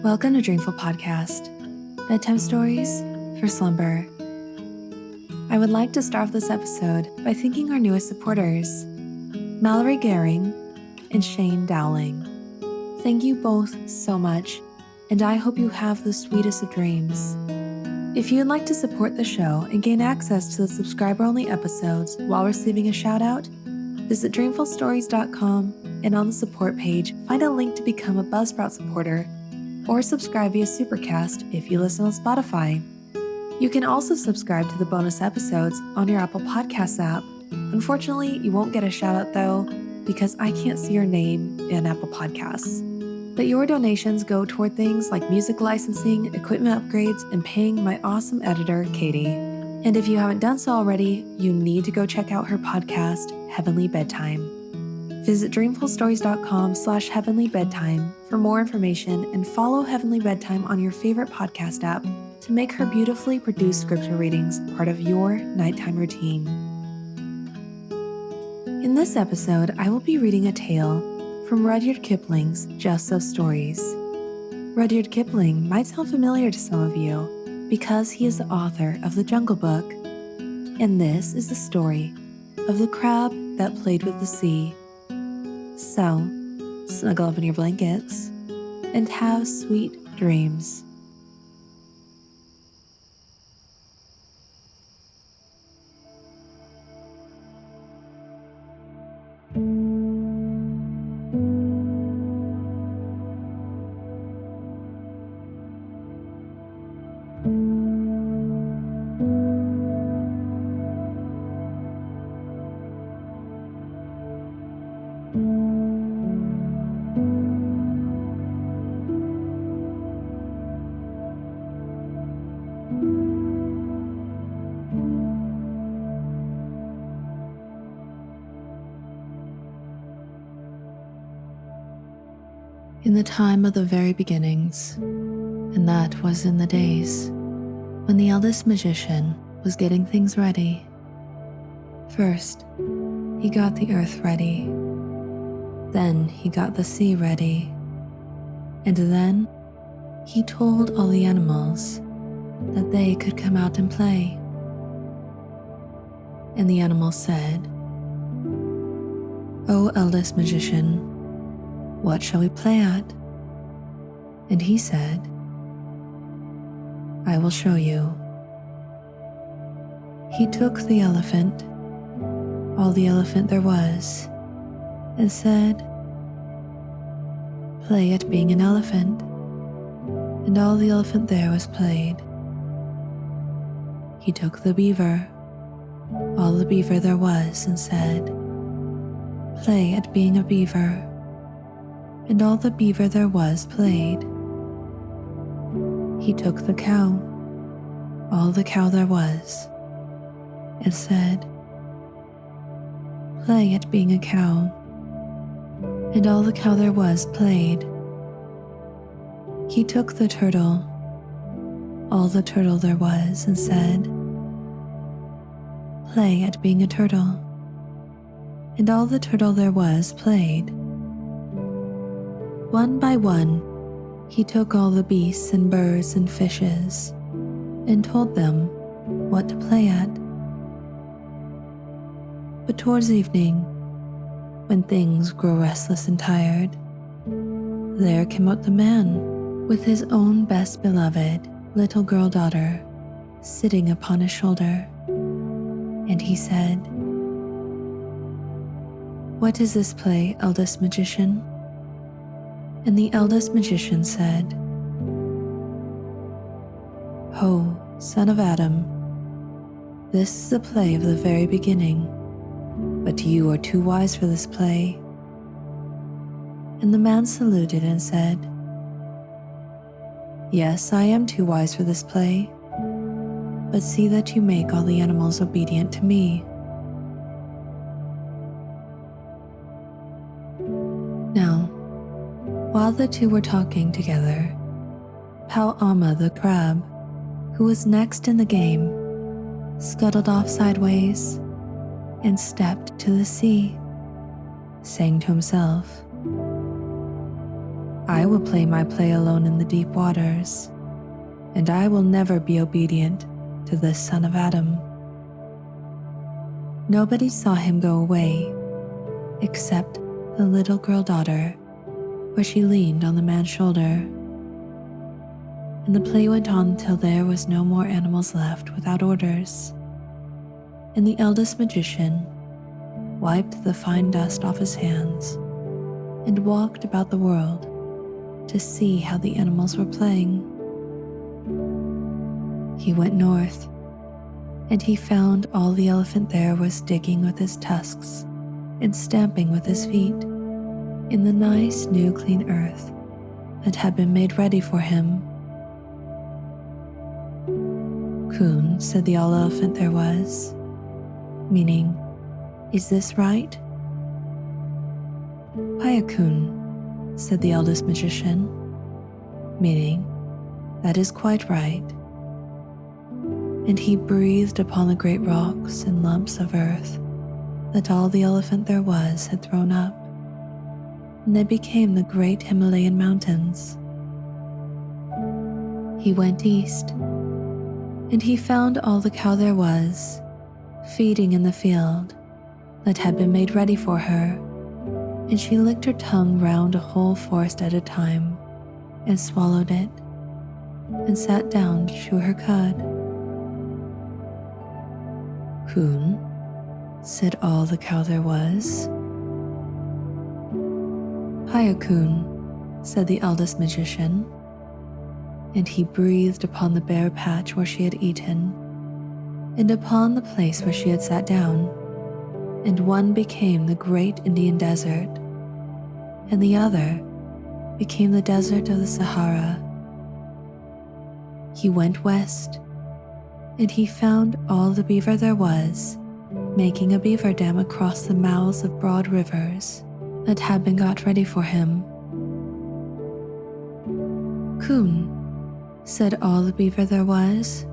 Welcome to Dreamful Podcast, bedtime stories for slumber. I would like to start off this episode by thanking our newest supporters, Mallory Gehring and Shane Dowling. Thank you both so much, and I hope you have the sweetest of dreams. If you would like to support the show and gain access to the subscriber-only episodes while receiving a shout-out, visit dreamfulstories.com and on the support page, find a link to become a Buzzsprout supporter or subscribe via Supercast if you listen on Spotify. You can also subscribe to the bonus episodes on your Apple Podcasts app. Unfortunately, you won't get a shout-out though, because I can't see your name in Apple Podcasts. But your donations go toward things like music licensing, equipment upgrades, and paying my awesome editor, Katie. And if you haven't done so already, you need to go check out her podcast, Heavenly Bedtime. Visit dreamfulstories.com/heavenlybedtime for more information and follow Heavenly Bedtime on your favorite podcast app to make her beautifully produced scripture readings part of your nighttime routine. In this episode, I will be reading a tale from Rudyard Kipling's Just So Stories. Rudyard Kipling might sound familiar to some of you because he is the author of The Jungle Book, and this is the story of the crab that played with the sea. So, snuggle up in your blankets and have sweet dreams. In the time of the very beginnings, and that was in the days when the Eldest Magician was getting things ready. First, he got the earth ready, then he got the sea ready, and then he told all the animals that they could come out and play. And the animals said, "O Eldest Magician, what shall we play at?" And he said, "I will show you." He took the elephant, all the elephant there was, and said, "Play at being an elephant." And all the elephant there was played. He took the beaver, all the beaver there was, and said, "Play at being a beaver." And all the beaver there was played. He took the cow, all the cow there was, and said, "Play at being a cow." And all the cow there was played. He took the turtle, all the turtle there was, and said, "Play at being a turtle." And all the turtle there was played. One by one, he took all the beasts and birds and fishes and told them what to play at. But towards evening, when things grew restless and tired, there came out the man with his own best beloved little girl daughter sitting upon his shoulder. And he said, "What is this play, Eldest Magician?" And the Eldest Magician said, "Ho, son of Adam, this is the play of the very beginning, but you are too wise for this play." And the man saluted and said, "Yes, I am too wise for this play, but see that you make all the animals obedient to me." Now, while the two were talking together, Pau Amma the crab, who was next in the game, scuttled off sideways and stepped to the sea, saying to himself, I will play my play alone in the deep waters, and I will never be obedient to this son of Adam." Nobody saw him go away, except the little girl daughter, where she leaned on the man's shoulder. And the play went on until there was no more animals left without orders. And the eldest magician wiped the fine dust off his hands and walked about the world to see how the animals were playing. He went north, and he found all the elephant there was digging with his tusks and stamping with his feet in the nice new clean earth that had been made ready for him. "Coon," said the all elephant there was, meaning, "Is this right?" "Payakun," said the eldest magician, meaning, "That is quite right." And he breathed upon the great rocks and lumps of earth that all the elephant there was had thrown up, and they became the great Himalayan mountains. He went east, and he found all the cow there was feeding in the field that had been made ready for her, and she licked her tongue round a whole forest at a time and swallowed it and sat down to chew her cud. "Coon," said all the cow there was. "Payakun," said the eldest magician, and he breathed upon the bare patch where she had eaten, and upon the place where she had sat down, and one became the great Indian desert, and the other became the desert of the Sahara. He went west, and he found all the beaver there was making a beaver dam across the mouths of broad rivers that had been got ready for him. "Coon," said all the beaver there was.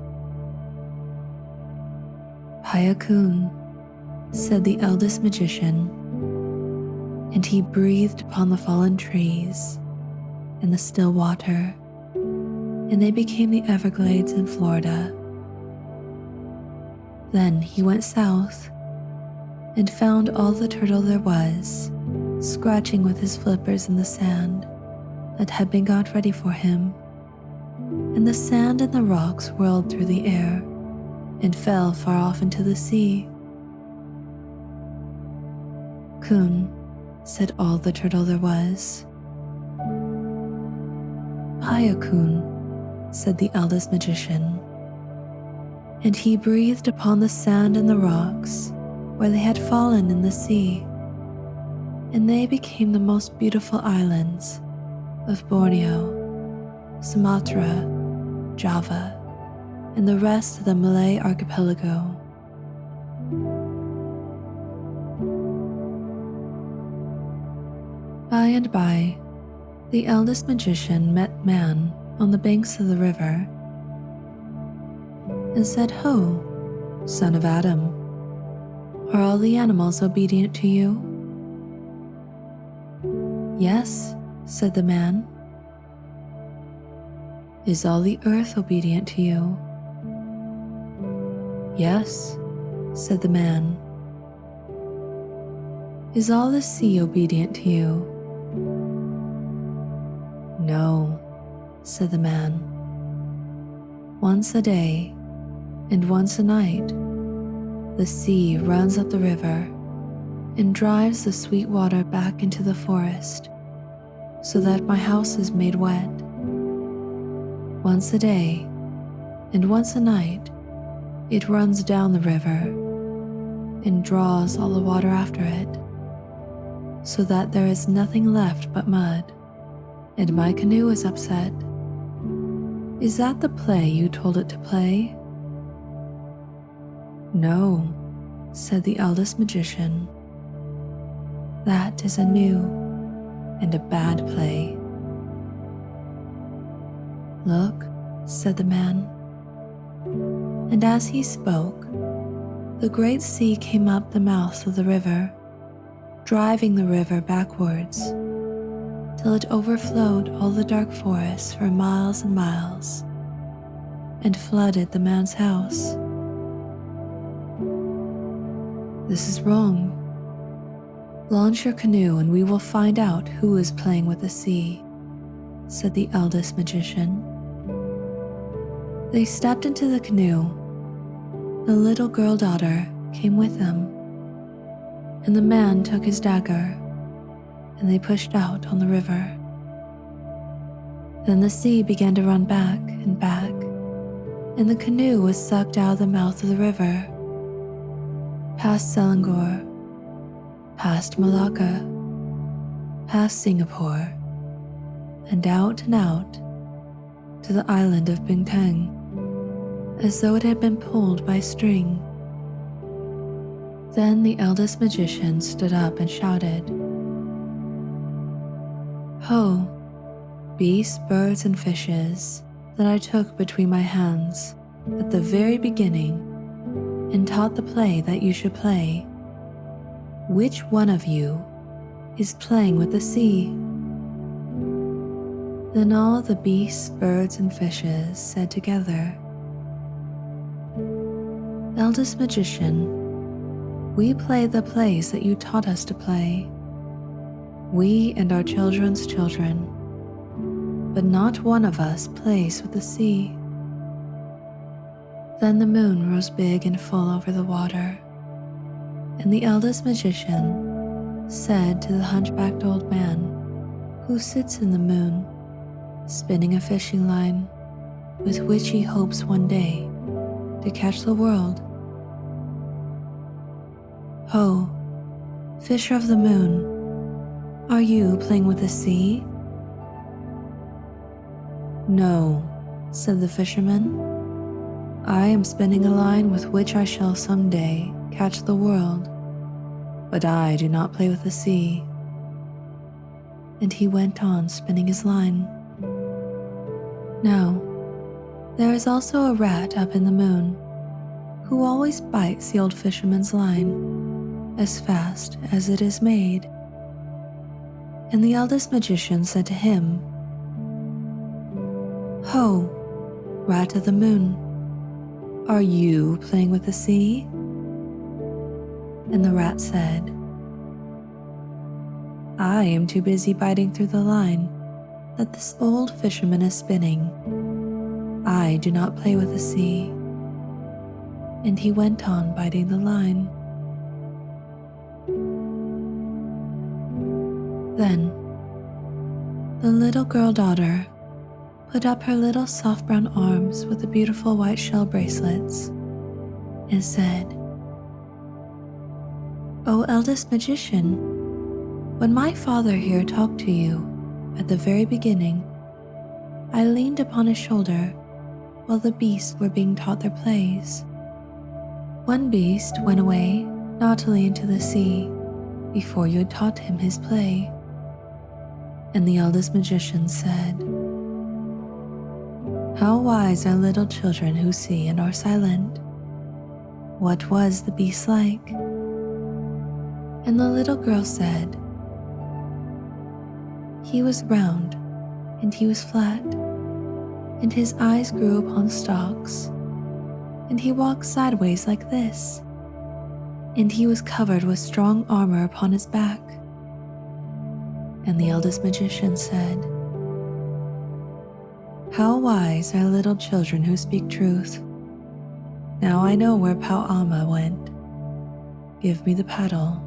"Payakun," said the eldest magician, and he breathed upon the fallen trees and the still water, and they became the Everglades in Florida. Then he went south and found all the turtle there was, scratching with his flippers in the sand that had been got ready for him, and the sand and the rocks whirled through the air and fell far off into the sea. "Coon," said all the turtle there was. "Payakun," said the eldest magician, and he breathed upon the sand and the rocks where they had fallen in the sea, and they became the most beautiful islands of Borneo, Sumatra, Java, and the rest of the Malay archipelago. By and by, the eldest magician met man on the banks of the river and said, "Ho, son of Adam, are all the animals obedient to you?" "Yes," said the man. "Is all the earth obedient to you?" "Yes," said the man. "Is all the sea obedient to you?" "No," said the man. "Once a day and once a night, the sea runs up the river and drives the sweet water back into the forest, so that my house is made wet. Once a day and once a night, it runs down the river and draws all the water after it, so that there is nothing left but mud, and my canoe is upset. Is that the play you told it to play?" "No," said the eldest magician. "That is a new and a bad play." "Look," said the man. And as he spoke, the great sea came up the mouth of the river, driving the river backwards, till it overflowed all the dark forests for miles and miles and flooded the man's house. This is wrong. Launch your canoe and we will find out who is playing with the sea, said the eldest magician. They stepped into the canoe. The little girl daughter came with them, and the man took his dagger, and they pushed out on the river. Then the sea began to run back and back, and the canoe was sucked out of the mouth of the river, past Selangor, past Malacca, past Singapore, and out to the island of Bintang, as though it had been pulled by string. Then the eldest magician stood up and shouted, "Ho, beasts, birds, and fishes that I took between my hands at the very beginning and taught the play that you should play. Which one of you is playing with the sea?" Then all the beasts, birds, and fishes said together, "Eldest magician, we play the plays that you taught us to play, we and our children's children, but not one of us plays with the sea." Then the moon rose big and full over the water, and the eldest magician said to the hunchbacked old man who sits in the moon, spinning a fishing line with which he hopes one day to catch the world, "Ho, fisher of the moon, are you playing with the sea?" "No," said the fisherman. "I am spinning a line with which I shall someday catch the world, but I do not play with the sea." And he went on spinning his line. Now, there is also a rat up in the moon who always bites the old fisherman's line as fast as it is made. And the eldest magician said to him, "Ho, rat of the moon, are you playing with the sea?" And the rat said, "I am too busy biting through the line that this old fisherman is spinning. I do not play with the sea." And he went on biting the line. Then the little girl daughter put up her little soft brown arms with the beautiful white shell bracelets and said, "O eldest magician, when my father here talked to you at the very beginning, I leaned upon his shoulder while the beasts were being taught their plays. One beast went away naughtily into the sea before you had taught him his play." And the eldest magician said, "How wise are little children who see and are silent. What was the beast like?" And the little girl said, "He was round, and he was flat, and his eyes grew upon stalks, and he walked sideways like this, and he was covered with strong armor upon his back." And the eldest magician said, "How wise are little children who speak truth. Now I know where Pau Amma went. Give me the paddle."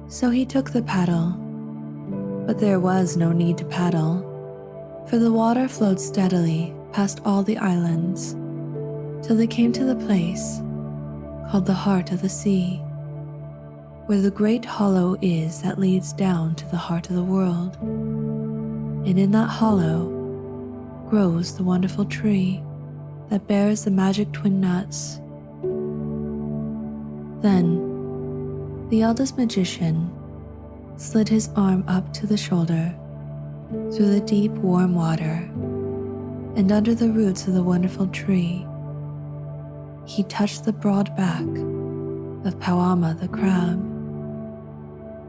So he took the paddle, but there was no need to paddle, for the water flowed steadily past all the islands, till they came to the place called the Heart of the Sea, where the great hollow is that leads down to the heart of the world. And in that hollow grows the wonderful tree that bears the magic twin nuts. Then the eldest magician slid his arm up to the shoulder through the deep warm water, and under the roots of the wonderful tree he touched the broad back of Pau Amma the crab.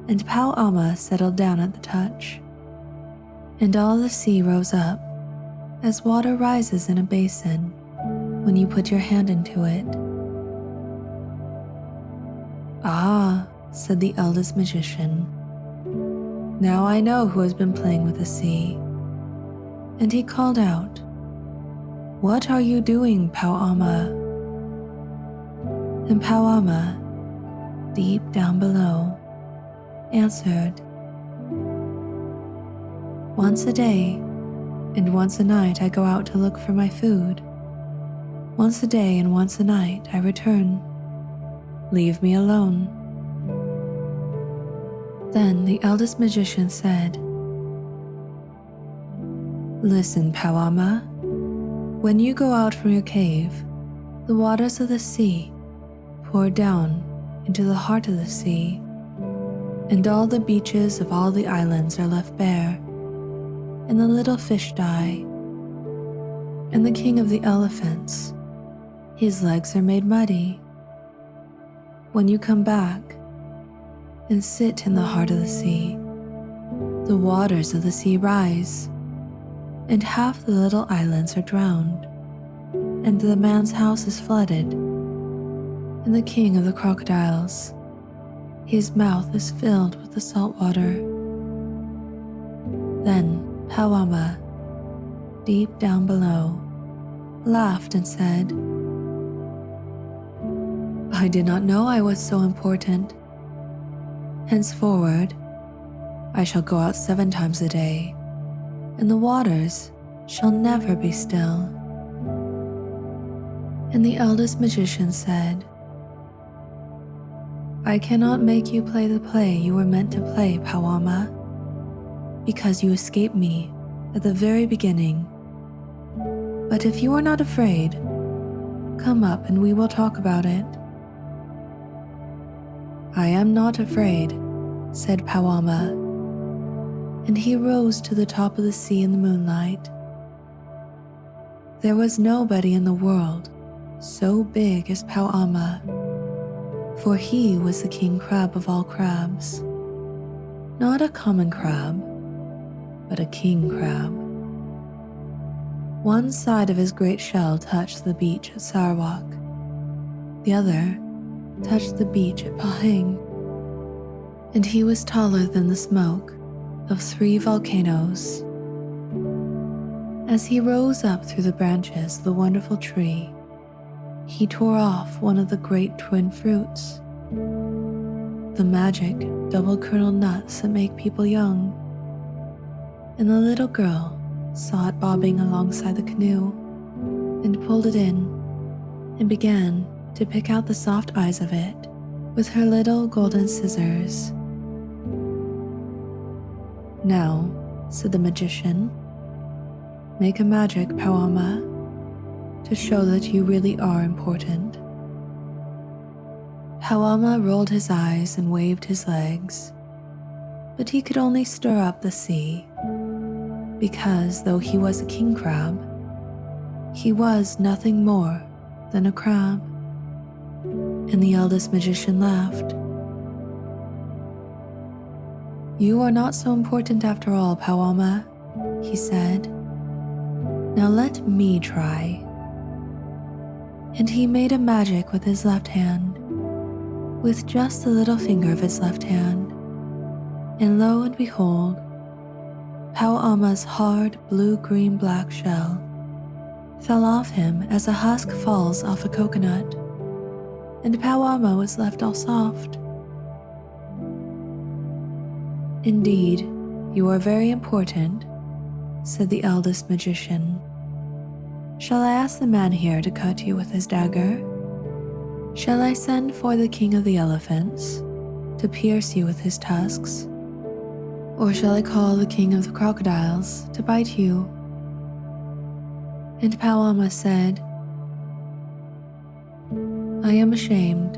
and Pau Amma settled down at the touch. And all the sea rose up, as water rises in a basin when you put your hand into it. "Ah," said the eldest magician, "now I know who has been playing with the sea." And he called out, "What are you doing, Pau Amma?" And Pau Amma, deep down below, answered, "Once a day and once a night I go out to look for my food. Once a day and once a night I return. Leave me alone." Then the eldest magician said, "Listen, Pau Amma. When you go out from your cave, the waters of the sea pour down into the heart of the sea, and all the beaches of all the islands are left bare, and the little fish die. And the king of the elephants, his legs are made muddy. When you come back and sit in the heart of the sea, the waters of the sea rise, and half the little islands are drowned, and the man's house is flooded, and the king of the crocodiles, his mouth is filled with the salt water." Then Pau Amma, deep down below, laughed and said, "I did not know I was so important. Henceforward, I shall go out 7 times a day, and the waters shall never be still." And the eldest magician said, "I cannot make you play the play you were meant to play, Pau Amma, because you escaped me at the very beginning. But if you are not afraid, come up and we will talk about it." "I am not afraid," said Pau Amma, and he rose to the top of the sea in the moonlight. There was nobody in the world so big as Pau Amma, for he was the king crab of all crabs. Not a common crab, but a king crab. One side of his great shell touched the beach at Sarawak. The other touched the beach at Pahang. And he was taller than the smoke of 3 volcanoes. As he rose up through the branches of the wonderful tree, he tore off one of the great twin fruits, the magic double-kerneled nuts that make people young. And the little girl saw it bobbing alongside the canoe and pulled it in and began to pick out the soft eyes of it with her little golden scissors. "Now," said the magician, "make a magic, Pau Amma, to show that you really are important." Pau Amma rolled his eyes and waved his legs, but he could only stir up the sea, because though he was a king crab, he was nothing more than a crab. And the eldest magician laughed. "You are not so important after all, Pau Amma," he said. "Now let me try." And he made a magic with his left hand, with just the little finger of his left hand, and lo and behold, Pau Amma's hard blue-green-black shell fell off him as a husk falls off a coconut, and Pau Amma was left all soft. "Indeed, you are very important," said the eldest magician. "Shall I ask the man here to cut you with his dagger? Shall I send for the king of the elephants to pierce you with his tusks? Or shall I call the king of the crocodiles to bite you?" And Pau Amma said, "I am ashamed.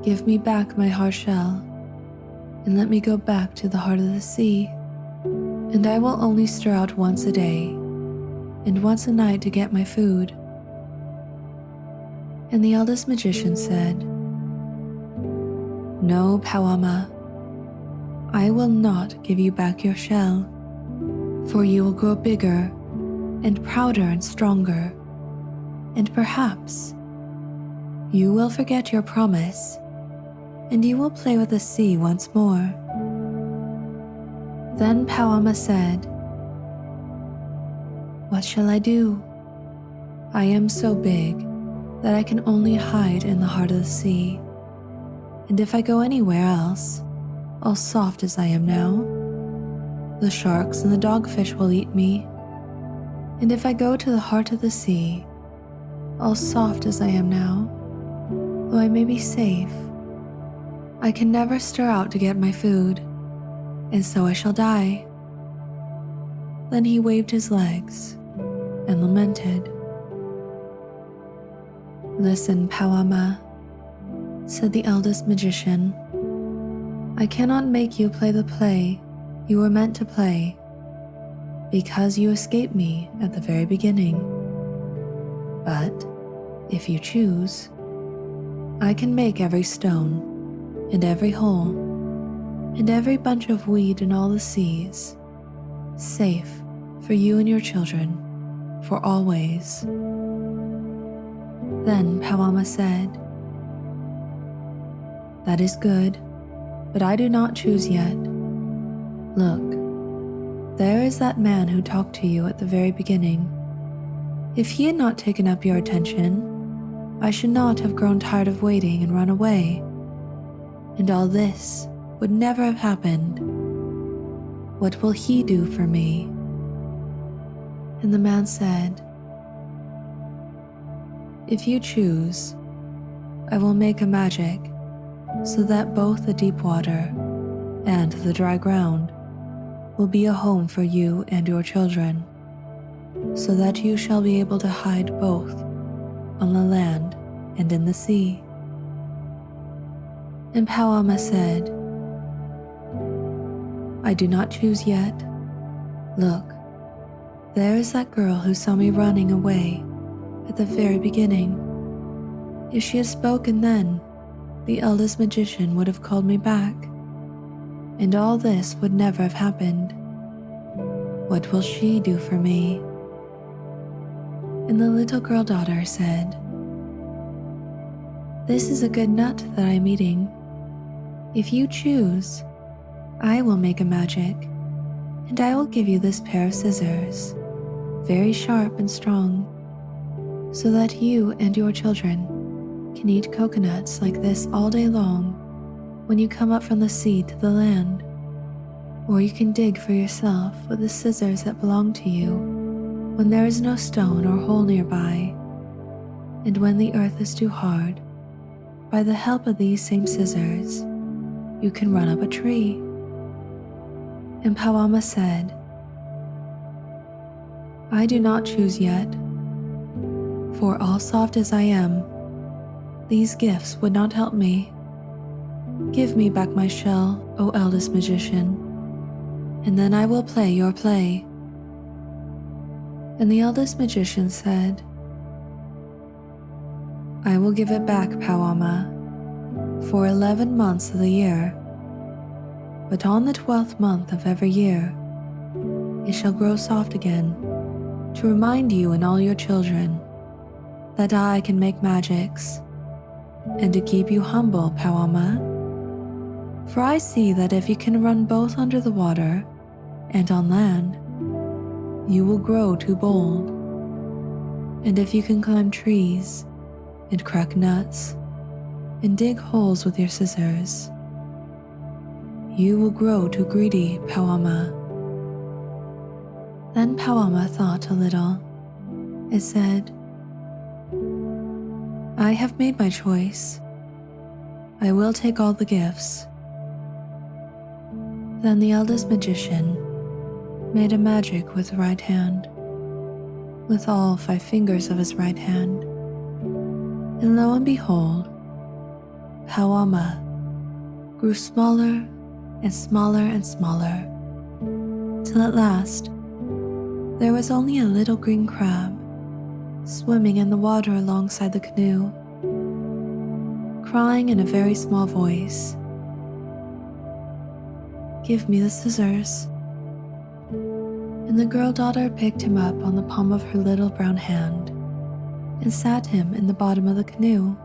Give me back my hard shell, and let me go back to the heart of the sea, and I will only stir out once a day, and once a night to get my food." And the eldest magician said, "No, Pau Amma, I will not give you back your shell, for you will grow bigger and prouder and stronger, and perhaps you will forget your promise, and you will play with the sea once more." Then Pau Amma said, "What shall I do? I am so big that I can only hide in the heart of the sea, and if I go anywhere else, all soft as I am now, the sharks and the dogfish will eat me. And if I go to the heart of the sea, all soft as I am now, though I may be safe, I can never stir out to get my food, and so I shall die." Then he waved his legs and lamented. "Listen, Pau Amma," said the eldest magician. "I cannot make you play the play you were meant to play, because you escaped me at the very beginning. But if you choose, I can make every stone and every hole and every bunch of weed in all the seas safe for you and your children for always." Then Pau Amma said, "That is good, but I do not choose yet. Look, there is that man who talked to you at the very beginning. If he had not taken up your attention, I should not have grown tired of waiting and run away, and all this would never have happened. What will he do for me?" And the man said, "If you choose, I will make a magic so that both the deep water and the dry ground will be a home for you and your children, so that you shall be able to hide both on the land and in the sea." And Pau Amma said, "I do not choose yet. Look, there is that girl who saw me running away at the very beginning. If she had spoken then, the eldest magician would have called me back, and all this would never have happened. What will she do for me?" And the little girl daughter said, "This is a good nut that I am eating. If you choose, I will make a magic, and I will give you this pair of scissors, very sharp and strong, so that you and your children can eat coconuts like this all day long when you come up from the sea to the land. Or you can dig for yourself with the scissors that belong to you when there is no stone or hole nearby, and when the earth is too hard, by the help of these same scissors, you can run up a tree." And Pau Amma said, "I do not choose yet, for all soft as I am, these gifts would not help me. Give me back my shell, O eldest magician, and then I will play your play." And the eldest magician said, "I will give it back, Pau Amma, for 11 months of the year, but on the 12th month of every year, it shall grow soft again, to remind you and all your children that I can make magics, and to keep you humble, Pau Amma. For I see that if you can run both under the water and on land, you will grow too bold. And if you can climb trees and crack nuts and dig holes with your scissors, you will grow too greedy, Pau Amma." Then Pau Amma thought a little and said, "I have made my choice. I will take all the gifts." Then the eldest magician made a magic with the right hand, with all 5 fingers of his right hand, and lo and behold, Pau Amma grew smaller and smaller and smaller, till at last there was only a little green crab swimming in the water alongside the canoe, crying in a very small voice, "Give me the scissors." And the girl daughter picked him up on the palm of her little brown hand and sat him in the bottom of the canoe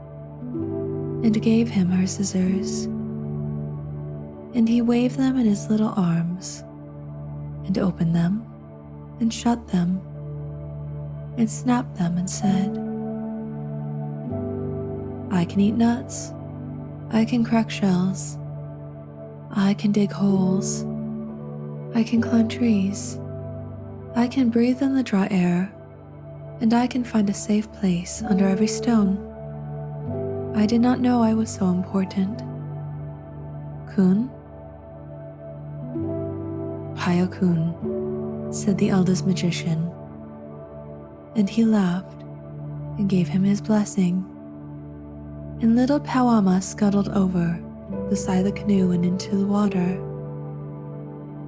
and gave him her scissors. And he waved them in his little arms and opened them and shut them and snapped them and said, "I can eat nuts, I can crack shells, I can dig holes, I can climb trees, I can breathe in the dry air, and I can find a safe place under every stone. I did not know I was so important. Kun?" "Pio Kun," said the eldest magician, and he laughed and gave him his blessing. And little Pau Amma scuttled over the side of the canoe and into the water.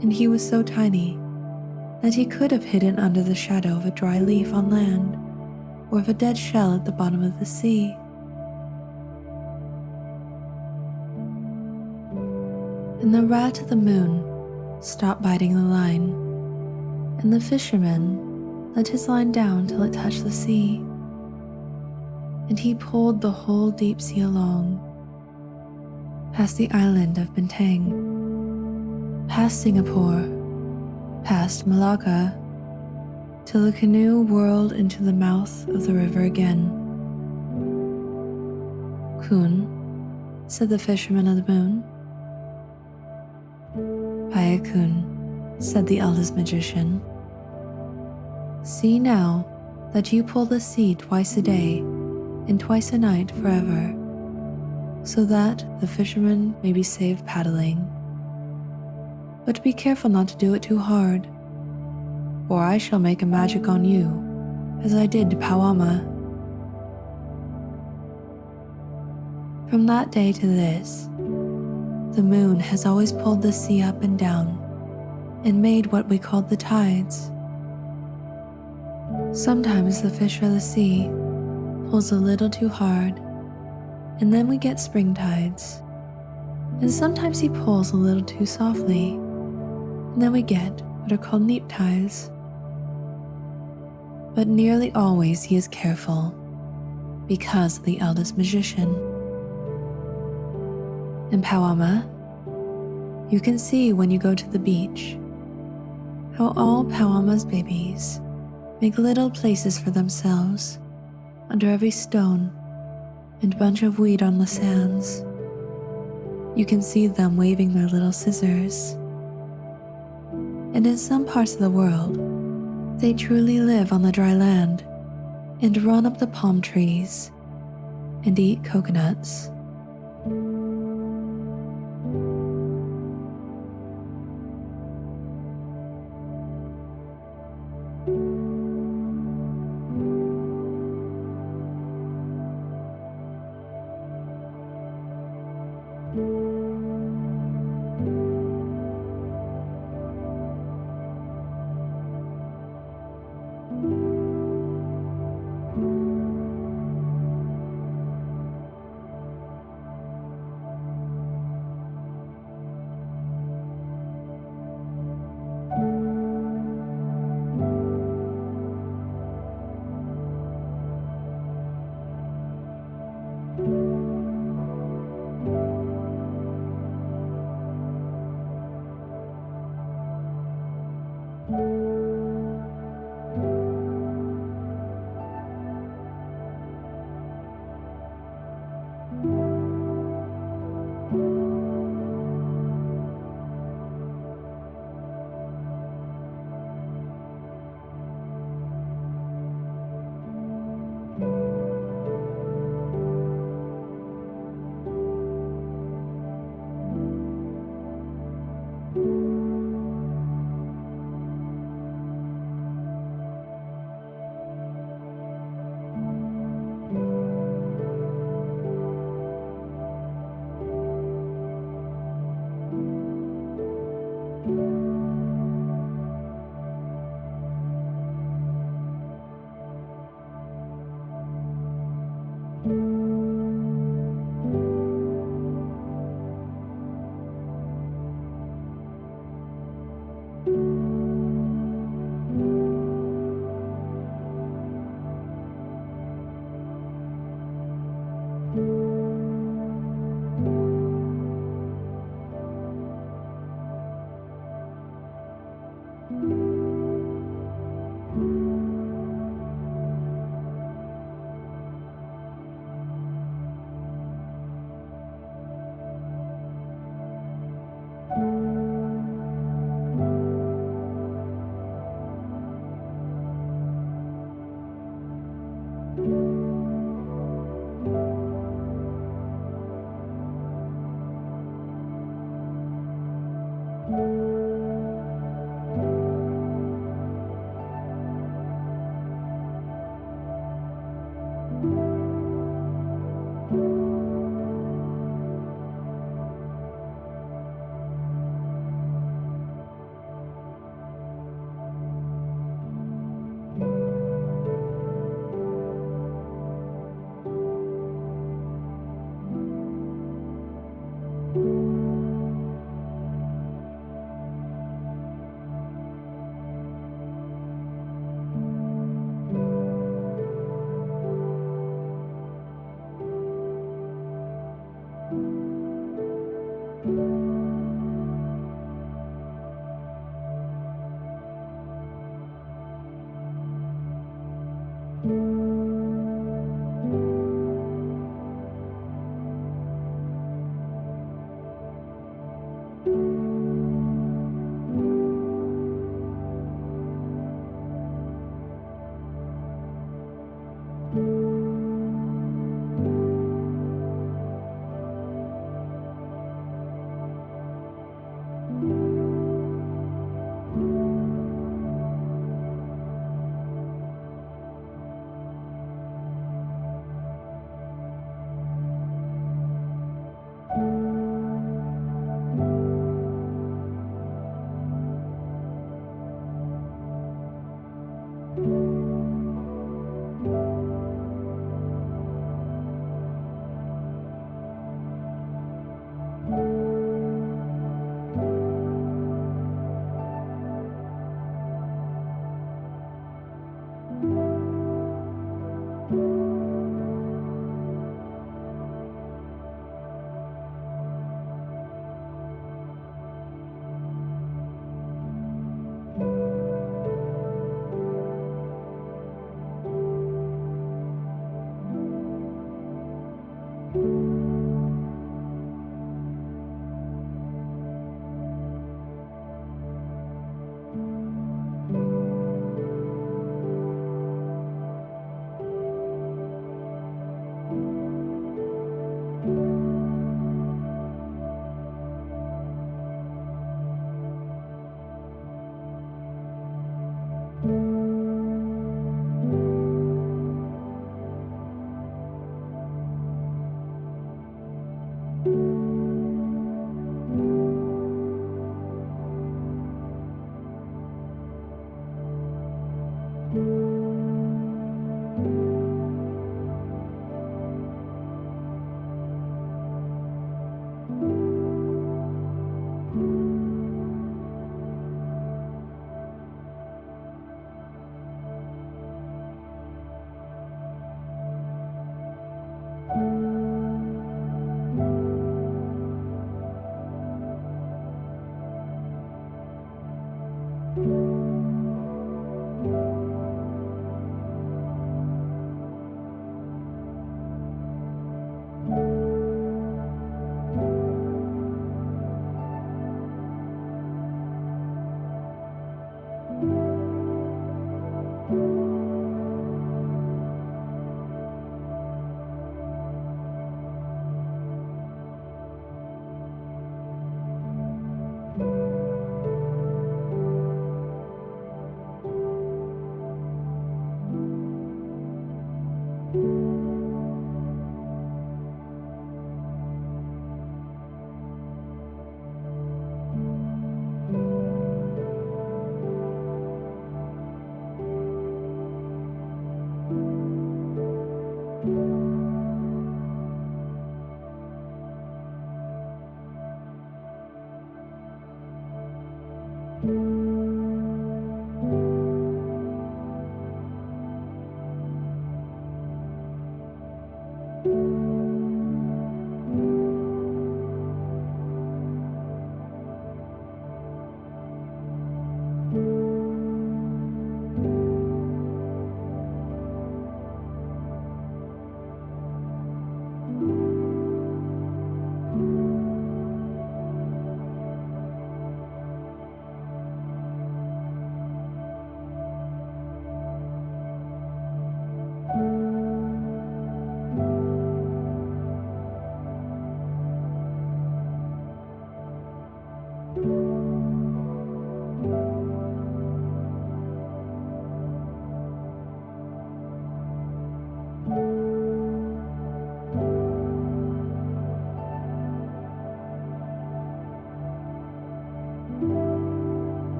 And he was so tiny that he could have hidden under the shadow of a dry leaf on land or of a dead shell at the bottom of the sea. And the rat of the moon stopped biting the line, and the fisherman let his line down till it touched the sea, and he pulled the whole deep sea along, past the island of Bentang, past Singapore, past Malacca, till the canoe whirled into the mouth of the river again. "Kun," said the fisherman of the moon. "Paya Kun," said the eldest magician. "See now that you pull the sea twice a day and twice a night forever, so that the fisherman may be saved paddling. But be careful not to do it too hard, or I shall make a magic on you, as I did to Pau Amma." From that day to this, the moon has always pulled the sea up and down and made what we called the tides. Sometimes the fish of the sea pulls a little too hard, and then we get spring tides. And sometimes he pulls a little too softly, and then we get what are called neap tides. But nearly always he is careful, because of the eldest magician. And Pau Amma, you can see when you go to the beach how all Pau Amma's babies make little places for themselves under every stone and bunch of weed on the sands. You can see them waving their little scissors. And in some parts of the world, they truly live on the dry land and run up the palm trees and eat coconuts.